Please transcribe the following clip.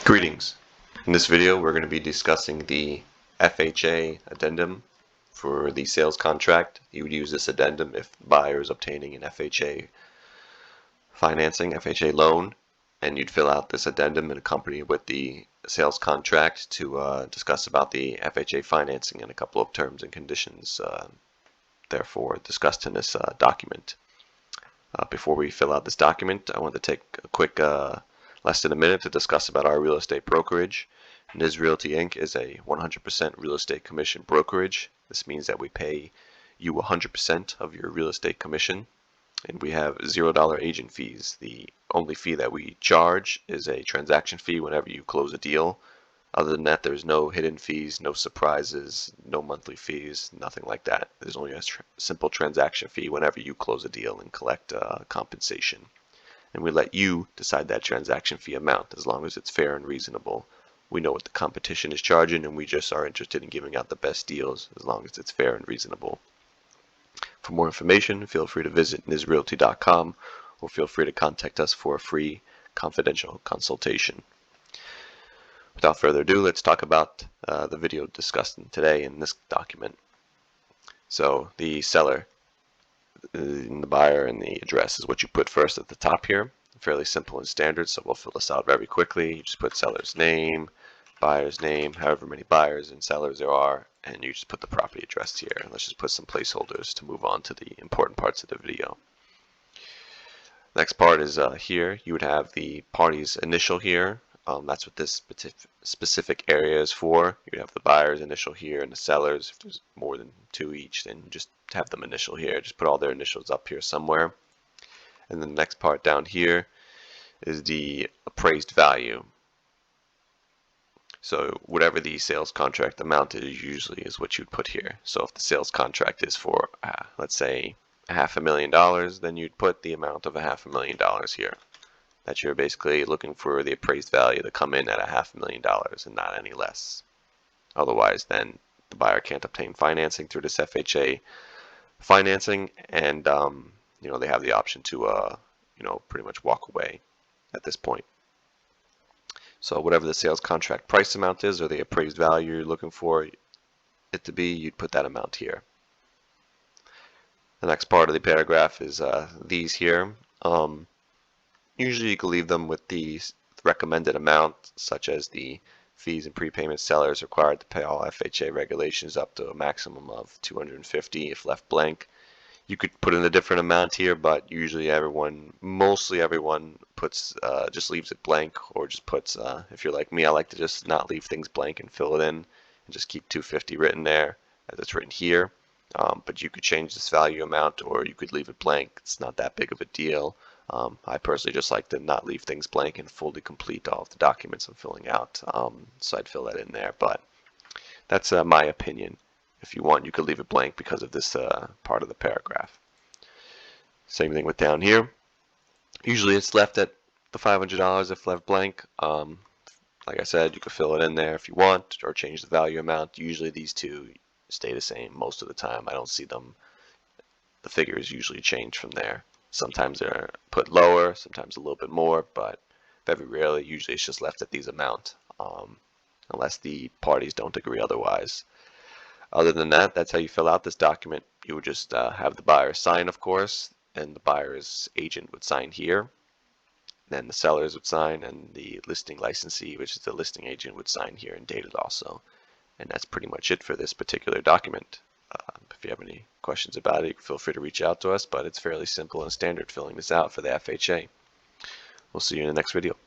Greetings. In this video we're going to be discussing the FHA Addendum for the sales contract. You would use this addendum if the buyer is obtaining an FHA financing, FHA loan, and you'd fill out this addendum and accompany it with the sales contract to discuss about the FHA financing and a couple of terms and conditions therefore discussed in this document. Before we fill out this document, I want to take a quick less than a minute to discuss about our real estate brokerage. Nizz Realty Inc. is a 100% real estate commission brokerage. This means that we pay you 100% of your real estate commission, and we have $0 agent fees. The only fee that we charge is a transaction fee whenever you close a deal. Other than that, there's no hidden fees, no surprises, no monthly fees, nothing like that. There's only a simple transaction fee whenever you close a deal and collect compensation. And we let you decide that transaction fee amount as long as it's fair and reasonable. We know what the competition is charging, and we just are interested in giving out the best deals as long as it's fair and reasonable. For more information, feel free to visit nizzrealty.com or feel free to contact us for a free confidential consultation. Without further ado, let's talk about the video discussed today in this document. So the seller, the buyer, and the address is what you put first at the top here. Fairly simple and standard, so we'll fill this out very quickly. You just put seller's name, buyer's name, however many buyers and sellers there are, and you just put the property address here. Let's just put some placeholders to move on to the important parts of the video. Next part is here. You would have the party's initial here. That's what this specific area is for. You have the buyer's initial here and the seller's. If there's more than two each, then just have them initial here. Just put all their initials up here somewhere. And then the next part down here is the appraised value. So whatever the sales contract amount is usually is what you'd put here. So if the sales contract is for, let's say, $500,000, then you'd put the amount of $500,000 here. That you're basically looking for the appraised value to come in at $500,000 and not any less. Otherwise, then the buyer can't obtain financing through this FHA financing, and they have the option to pretty much walk away at this point. So whatever the sales contract price amount is or the appraised value you're looking for it to be, you'd put that amount here. The next part of the paragraph is these here. Usually you can leave them with the recommended amount, such as the fees and prepayment. Sellers required to pay all FHA regulations up to a maximum of $250 if left blank. You could put in a different amount here, but usually mostly everyone puts just leaves it blank, or just puts, if you're like me, I like to just not leave things blank and fill it in and just keep $250 written there as it's written here. But you could change this value amount, or you could leave it blank. It's not that big of a deal. I personally just like to not leave things blank and fully complete all of the documents I'm filling out. So I'd fill that in there, but that's my opinion. If you want, you could leave it blank because of this part of the paragraph. Same thing with down here. Usually it's left at the $500 if left blank. Like I said, you could fill it in there if you want, or change the value amount. Usually these two stay the same most of the time. I don't see them. The figures usually change from there. Sometimes they're put lower, sometimes a little bit more, but very rarely. Usually it's just left at these amount, unless the parties don't agree otherwise. Other than that, that's how you fill out this document. You would just have the buyer sign, of course, and the buyer's agent would sign here. Then the sellers would sign, and the listing licensee, which is the listing agent, would sign here and date it also. And that's pretty much it for this particular document. If you have any questions about it, feel free to reach out to us, but it's fairly simple and standard filling this out for the FHA. We'll see you in the next video.